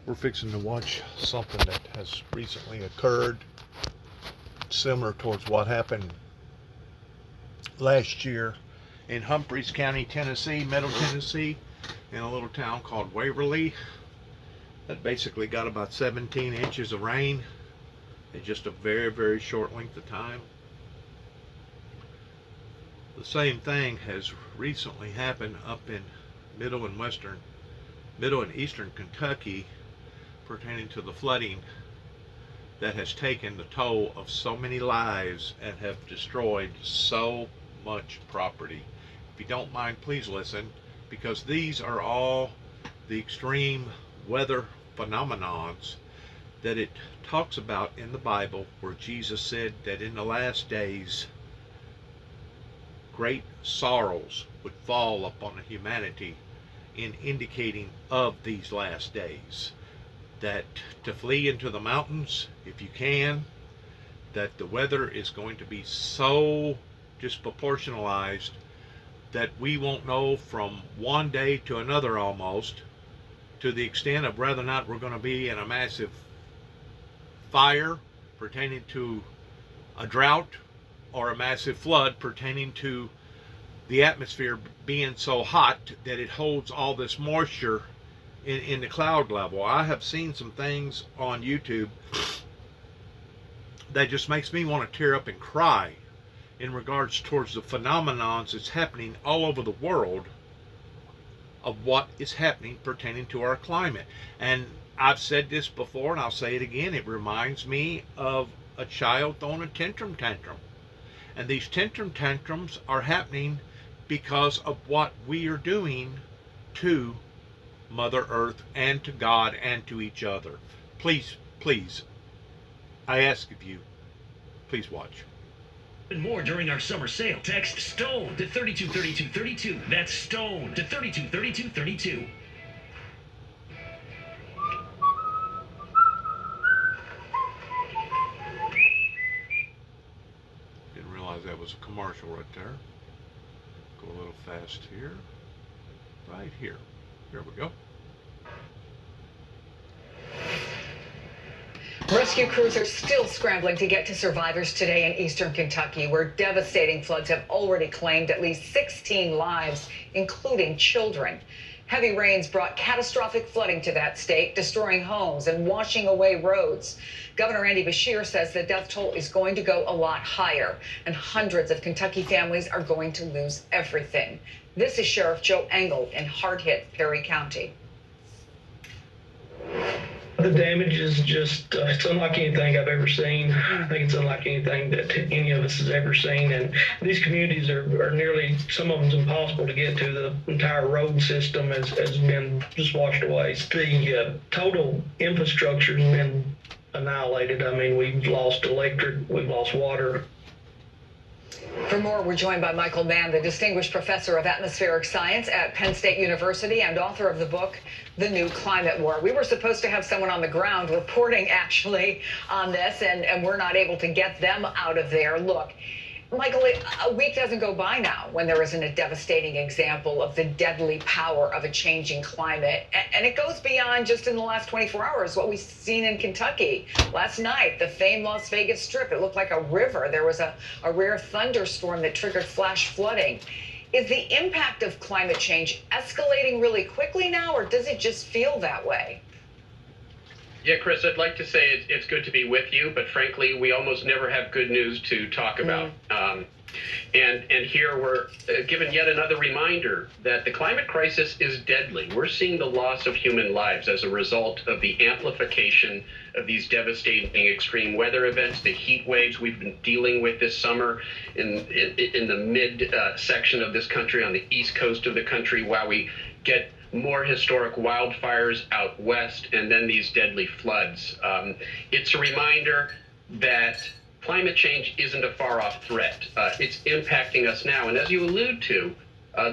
We're fixing to watch something that has recently occurred, similar towards what happened last year in Humphreys County, Tennessee, Middle Tennessee, in a little town called Waverly that basically got about 17 inches of rain in just a very, very short length of time. The same thing has recently happened up in middle and eastern Kentucky, pertaining to the flooding that has taken the toll of so many lives and have destroyed so much property. If you don't mind, please listen, because these are all the extreme weather phenomenons that it talks about in the Bible, where Jesus said that in the last days great sorrows would fall upon humanity, in indicating of these last days, that to flee into the mountains if you can, that the weather is going to be so disproportionalized that we won't know from one day to another, almost to the extent of whether or not we're going to be in a massive fire pertaining to a drought, or a massive flood pertaining to the atmosphere being so hot that it holds all this moisture in the cloud level. I have seen some things on YouTube that just makes me want to tear up and cry in regards towards the phenomenons that's happening all over the world of what is happening pertaining to our climate. And I've said this before and I'll say it again, it reminds me of a child throwing a tantrum. And these tantrums are happening because of what we are doing to Mother Earth and to God and to each other. Please, please, I ask of you, please watch. And more during our summer sale. Text STONE to 323232. That's STONE to 323232. Didn't realize that was a commercial right there. Go a little fast here. Right here. Here we go. Rescue crews are still scrambling to get to survivors today in eastern Kentucky, where devastating floods have already claimed at least 16 lives, including children. Heavy rains brought catastrophic flooding to that state, destroying homes and washing away roads. Governor Andy Beshear says the death toll is going to go a lot higher, and hundreds of Kentucky families are going to lose everything. This is Sheriff Joe Engel in hard-hit Perry County. The damage is just, it's unlike anything I've ever seen. I think it's unlike anything that any of us has ever seen. And these communities are nearly, some of them's impossible to get to. The entire road system has been just washed away. The total infrastructure has been annihilated. I mean, we've lost electric, we've lost water. For more, we're joined by Michael Mann, the Distinguished Professor of Atmospheric Science at Penn State University and author of the book, The New Climate War. We were supposed to have someone on the ground reporting, actually, on this, and we're not able to get them out of there. Look, Michael, a week doesn't go by now when there isn't a devastating example of the deadly power of a changing climate. And it goes beyond just in the last 24 hours, what we've seen in Kentucky. Last night, the famed Las Vegas Strip, it looked like a river. There was a rare thunderstorm that triggered flash flooding. Is the impact of climate change escalating really quickly now, or does it just feel that way? Yeah, Chris, I'd like to say it's good to be with you, but frankly, we almost never have good news to talk about. And here we're given yet another reminder that the climate crisis is deadly. We're seeing the loss of human lives as a result of the amplification of these devastating extreme weather events, the heat waves we've been dealing with this summer in the mid section of this country, on the east coast of the country, while we get more historic wildfires out west, and then these deadly floods. It's a reminder that climate change isn't a far-off threat. It's impacting us now. And as you allude to,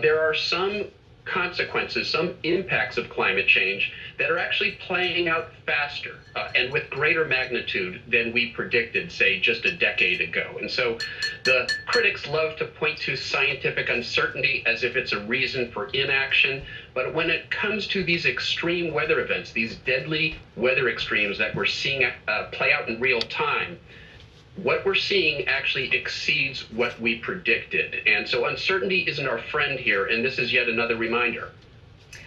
there are some consequences, some impacts of climate change that are actually playing out faster and with greater magnitude than we predicted, say, just a decade ago. And so the critics love to point to scientific uncertainty as if it's a reason for inaction. But when it comes to these extreme weather events, these deadly weather extremes that we're seeing play out in real time, what we're seeing actually exceeds what we predicted. And so uncertainty isn't our friend here, and this is yet another reminder.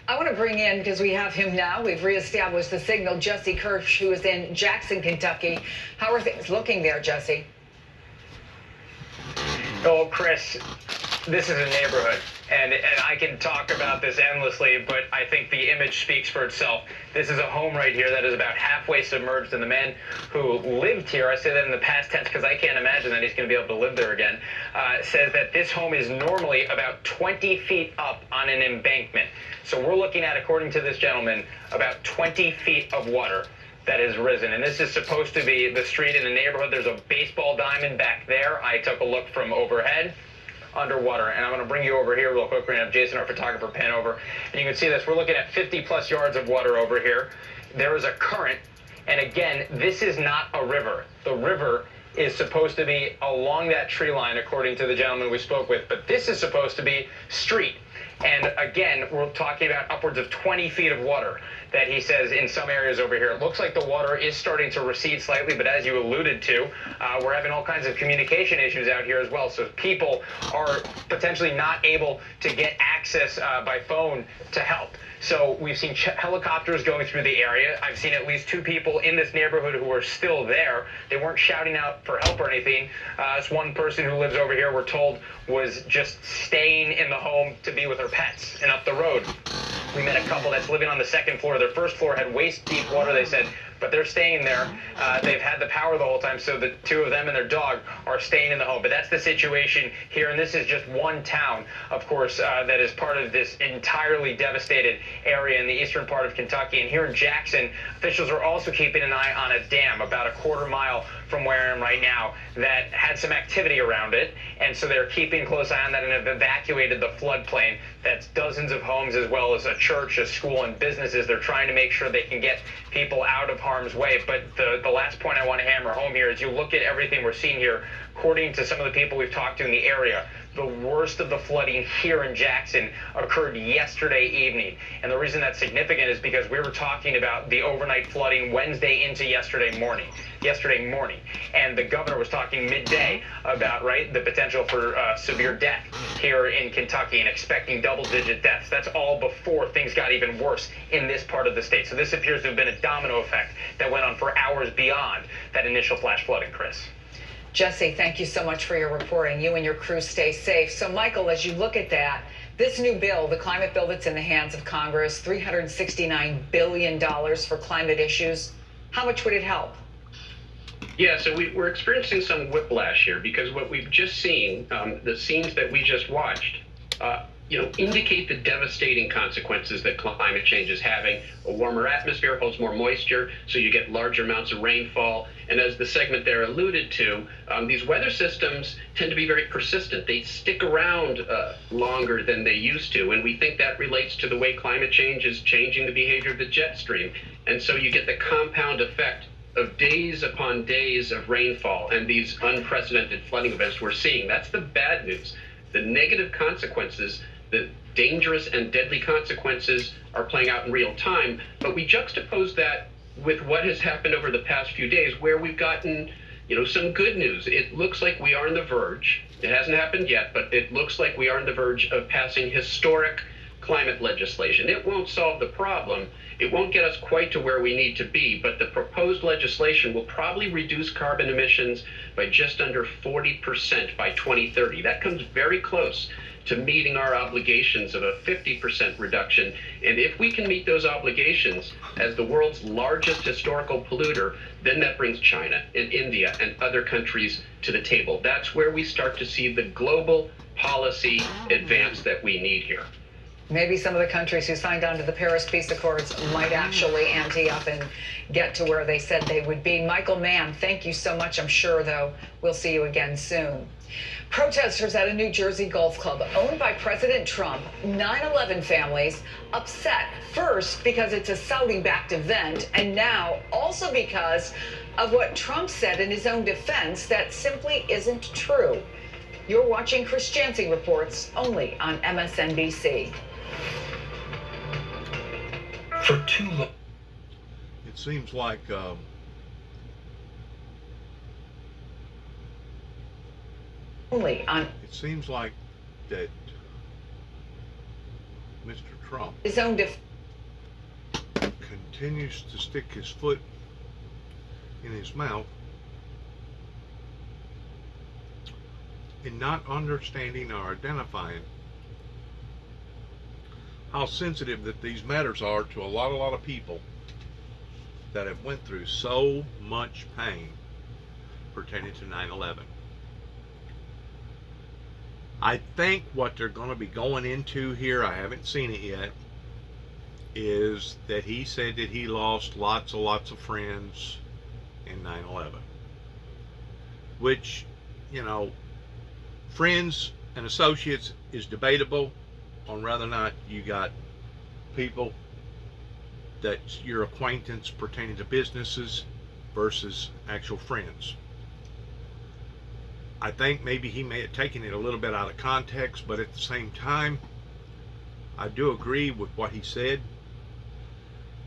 I want to bring in, because we have him now, we've reestablished the signal, Jesse Kirsch, who is in Jackson, Kentucky. How are things looking there, Jesse? Oh, Chris, this is a neighborhood, and I can talk about this endlessly, but I think the image speaks for itself. This is a home right here that is about halfway submerged, and the man who lived here, I say that in the past tense because I can't imagine that he's going to be able to live there again, says that this home is normally about 20 feet up on an embankment. So we're looking at, according to this gentleman, about 20 feet of water that has risen. And this is supposed to be the street in the neighborhood. There's a baseball diamond back there. I took a look from overhead, underwater. And I'm going to bring you over here real quick. We're going to have Jason, our photographer, pan over. And you can see this. We're looking at 50 plus yards of water over here. There is a current. And again, this is not a river. The river is supposed to be along that tree line, according to the gentleman we spoke with. But this is supposed to be street. And again, we're talking about upwards of 20 feet of water that he says in some areas over here. It looks like the water is starting to recede slightly, but as you alluded to, we're having all kinds of communication issues out here as well. So people are potentially not able to get access by phone to help. So we've seen helicopters going through the area. I've seen at least 2 people in this neighborhood who are still there. They weren't shouting out for help or anything. This one person who lives over here, we're told, was just staying in the home to be with her pets. And up the road, we met a couple that's living on the 2nd floor. Their 1st floor had waist-deep water, they said, but they're staying there. They've had the power the whole time, so the 2 of them and their dog are staying in the home. But that's the situation here, and this is just one town, of course, that is part of this entirely devastated area in the eastern part of Kentucky. And here in Jackson, officials are also keeping an eye on a dam about a quarter mile from where I am right now that had some activity around it, and so they're keeping a close eye on that and have evacuated the floodplain. That's dozens of homes as well as a church, a school, and businesses. They're trying to make sure they can get people out of harm's way. But the last point I want to hammer home here is you look at everything we're seeing here, according to some of the people we've talked to in the area, the worst of the flooding here in Jackson occurred yesterday evening. And the reason that's significant is because we were talking about the overnight flooding Wednesday into yesterday morning. And the governor was talking midday about, right, the potential for severe death here in Kentucky and expecting double-digit deaths. That's all before things got even worse in this part of the state. So this appears to have been a domino effect that went on for hours beyond that initial flash flooding, Chris. Jesse, thank you so much for your reporting. You and your crew stay safe. So, Michael, as you look at that, this new bill, the climate bill that's in the hands of Congress, $369 billion for climate issues, how much would it help? Yeah, so we're experiencing some whiplash here because what we've just seen, the scenes that we just watched, indicate the devastating consequences that climate change is having. A warmer atmosphere holds more moisture, so you get larger amounts of rainfall. And as the segment there alluded to, these weather systems tend to be very persistent. They stick around longer than they used to, and we think that relates to the way climate change is changing the behavior of the jet stream. And so you get the compound effect of days upon days of rainfall and these unprecedented flooding events we're seeing. That's the bad news. The negative consequences, the dangerous and deadly consequences, are playing out in real time. But we juxtapose that with what has happened over the past few days, where we've gotten, some good news. It looks like we are on the verge. It hasn't happened yet, but it looks like we are on the verge of passing historic climate legislation. It won't solve the problem. It won't get us quite to where we need to be, but the proposed legislation will probably reduce carbon emissions by just under 40% by 2030. That comes very close to meeting our obligations of a 50% reduction. And if we can meet those obligations as the world's largest historical polluter, then that brings China and India and other countries to the table. That's where we start to see the global policy advance that we need here. Maybe some of the countries who signed on to the Paris Peace Accords might actually ante up and get to where they said they would be. Michael Mann, thank you so much. I'm sure, though, we'll see you again soon. Protesters at a New Jersey golf club owned by President Trump, 9/11 families, upset first because it's a Saudi-backed event, and now also because of what Trump said in his own defense that simply isn't true. You're watching Chris Jancy Reports only on MSNBC. For too long. It seems like Only on it seems like that Mr. Trump his own defense. continues to stick his foot in his mouth in not understanding or identifying how sensitive that these matters are to a lot of people that have went through so much pain pertaining to 9/11. I think what they're going to be going into here, I haven't seen it yet, is that he said that he lost lots of friends in 9/11. Which, you know, friends and associates is debatable on whether or not you got people that's your acquaintance pertaining to businesses versus actual friends. I think maybe he may have taken it a little bit out of context, but at the same time, I do agree with what he said,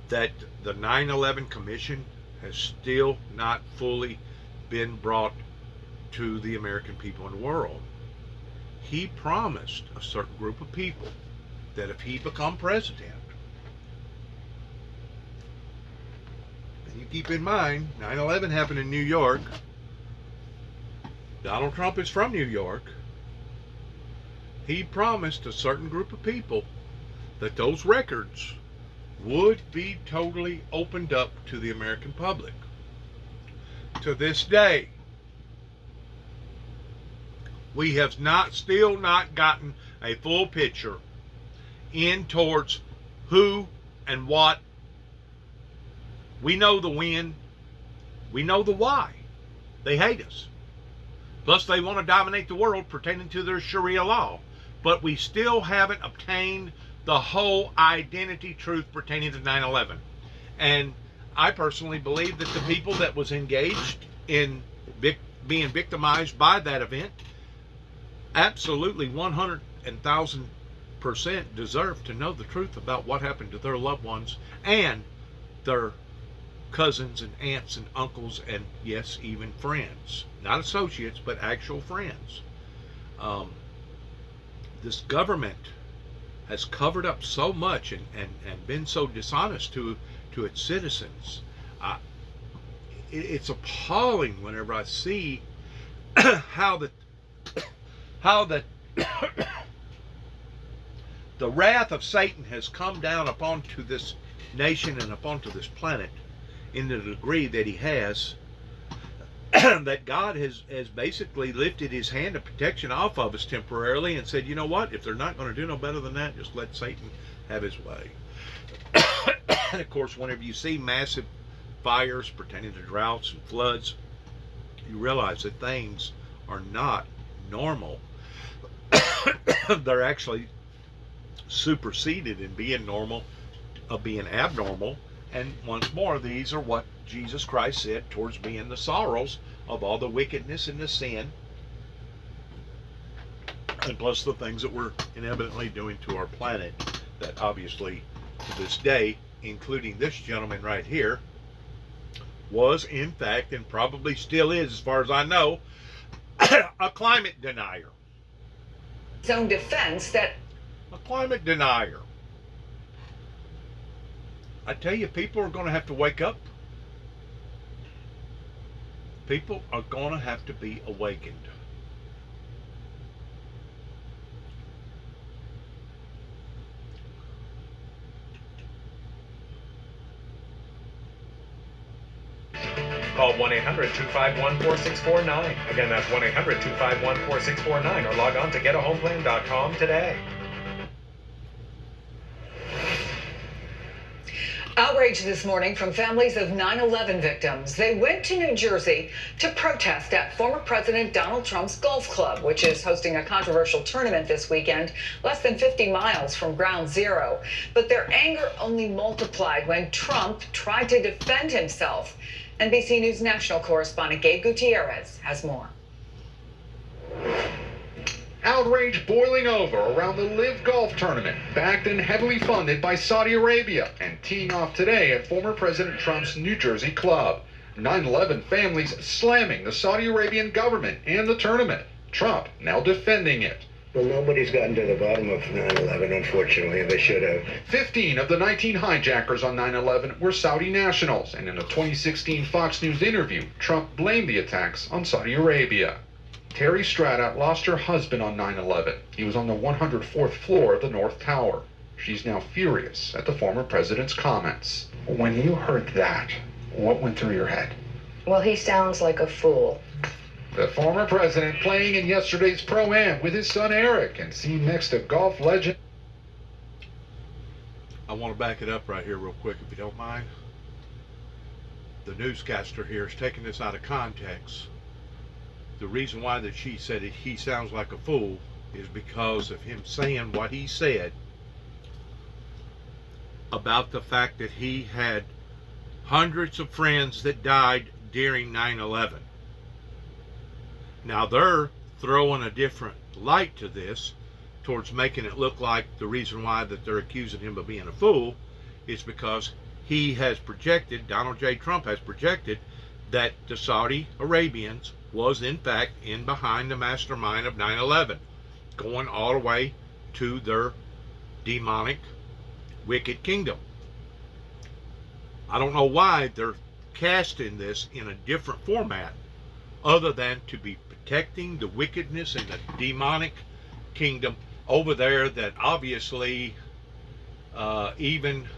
that the 9/11 Commission has still not fully been brought to the American people and the world. He promised a certain group of people that if he become president, and you keep in mind, 9/11 happened in New York, Donald Trump is from New York, he promised a certain group of people that those records would be totally opened up to the American public. To this day, we have still not gotten a full picture in towards who and what. We know the when, we know the why. They hate us. Plus, they want to dominate the world pertaining to their Sharia law. But we still haven't obtained the whole identity truth pertaining to 9/11. And I personally believe that the people that was engaged in being victimized by that event absolutely 100,000% deserve to know the truth about what happened to their loved ones and their cousins and aunts and uncles and, yes, even friends. Not associates, but actual friends. This government has covered up so much and been so dishonest to its citizens. It's appalling whenever I see how the the wrath of Satan has come down upon to this nation and upon to this planet in the degree that he has, that God has basically lifted his hand of protection off of us temporarily and said, you know what, if they're not going to do no better than that, just let Satan have his way. And of course, whenever you see massive fires pertaining to droughts and floods, you realize that things are not normal. They're actually superseded in being normal, of being abnormal. And once more, these are what Jesus Christ said towards being the sorrows of all the wickedness and the sin, and plus the things that we're inevitably doing to our planet that obviously to this day, including this gentleman right here, was in fact, and probably still is as far as I know, a climate denier. His own defense that A climate denier. I tell you, people are going to have to wake up. People are going to have to be awakened. Call 1-800-251-4649. Again, that's 1-800-251-4649 or log on to getahomeplan.com today. Outrage this morning from families of 9/11 victims. They went to New Jersey to protest at former President Donald Trump's golf club, which is hosting a controversial tournament this weekend, less than 50 miles from Ground Zero. But their anger only multiplied when Trump tried to defend himself. NBC News national correspondent Gabe Gutierrez has more. Outrage boiling over around the Live Golf Tournament, backed and heavily funded by Saudi Arabia, and teeing off today at former President Trump's New Jersey club. 9/11 families slamming the Saudi Arabian government and the tournament. Trump now defending it. Well, nobody's gotten to the bottom of 9/11, unfortunately. They should have. 15 of the 19 hijackers on 9/11 were Saudi nationals, and in a 2016 Fox News interview, Trump blamed the attacks on Saudi Arabia. Terry Strata lost her husband on 9/11. He was on the 104th floor of the North Tower. She's now furious at the former president's comments. When you heard that, what went through your head? Well, he sounds like a fool. The former president playing in yesterday's Pro-Am with his son Eric and seen next to golf legend. I want to back it up right here real quick, if you don't mind. The newscaster here is taking this out of context. The reason why that she said he sounds like a fool is because of him saying what he said about the fact that he had hundreds of friends that died during 9/11. Now they're throwing a different light to this, towards making it look like the reason why that they're accusing him of being a fool is because he has projected, Donald J. Trump has projected, that the Saudi Arabians was in fact in behind the mastermind of 9/11, going all the way to their demonic, wicked kingdom. I don't know why they're casting this in a different format other than to be protecting the wickedness and the demonic kingdom over there that obviously even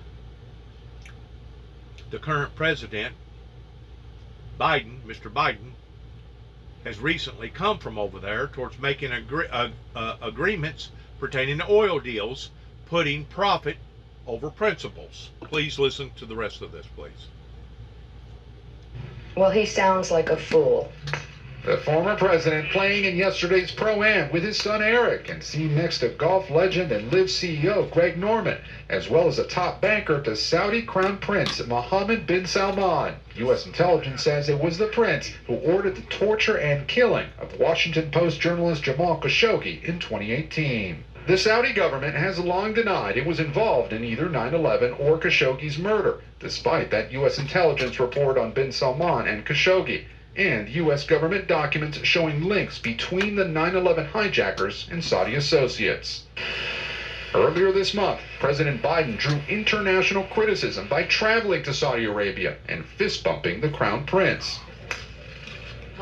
the current president, Biden, Mr. Biden, has recently come from over there towards making agreements pertaining to oil deals, putting profit over principles. Please listen to the rest of this, please. Well, he sounds like a fool. The former president playing in yesterday's Pro-Am with his son Eric and seen next to golf legend and Live CEO Greg Norman, as well as a top banker to Saudi Crown Prince Mohammed bin Salman. U.S. intelligence says it was the prince who ordered the torture and killing of Washington Post journalist Jamal Khashoggi in 2018. The Saudi government has long denied it was involved in either 9/11 or Khashoggi's murder, despite that U.S. intelligence report on bin Salman and Khashoggi, and U.S. government documents showing links between the 9/11 hijackers and Saudi associates. Earlier this month, President Biden drew international criticism by traveling to Saudi Arabia and fist-bumping the Crown Prince.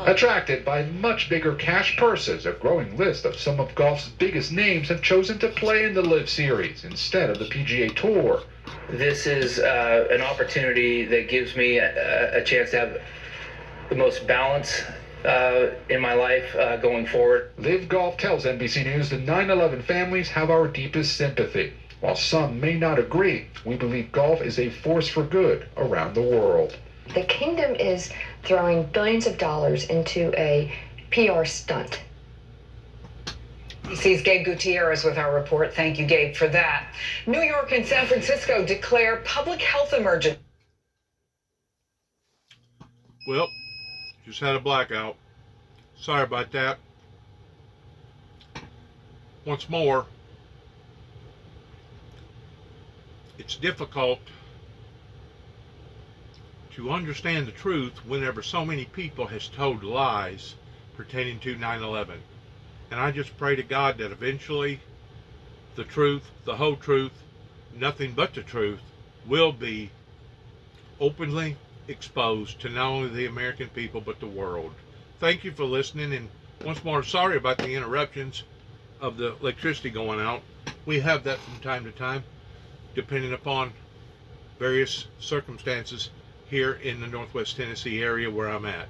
Attracted by much bigger cash purses, a growing list of some of golf's biggest names have chosen to play in the Live Series instead of the PGA Tour. This is an opportunity that gives me a chance to have the most balance in my life going forward. Live Golf tells NBC News the 9/11 families have our deepest sympathy. While some may not agree, we believe golf is a force for good around the world. The kingdom is throwing billions of dollars into a PR stunt. NBC's Gabe Gutierrez with our report. Thank you, Gabe, for that. New York and San Francisco declare public health emergency. Well, just had a blackout. Sorry about that. Once more, it's difficult to understand the truth whenever so many people has told lies pertaining to 9/11. And I just pray to God that eventually the truth, the whole truth, nothing but the truth, will be openly exposed to not only the American people but the world. Thank you for listening, and once more, sorry about the interruptions of the electricity going out. We have that from time to time, depending upon various circumstances here in the Northwest Tennessee area where I'm at.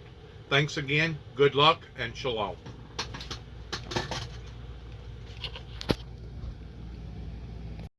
Thanks again, good luck, and shalom.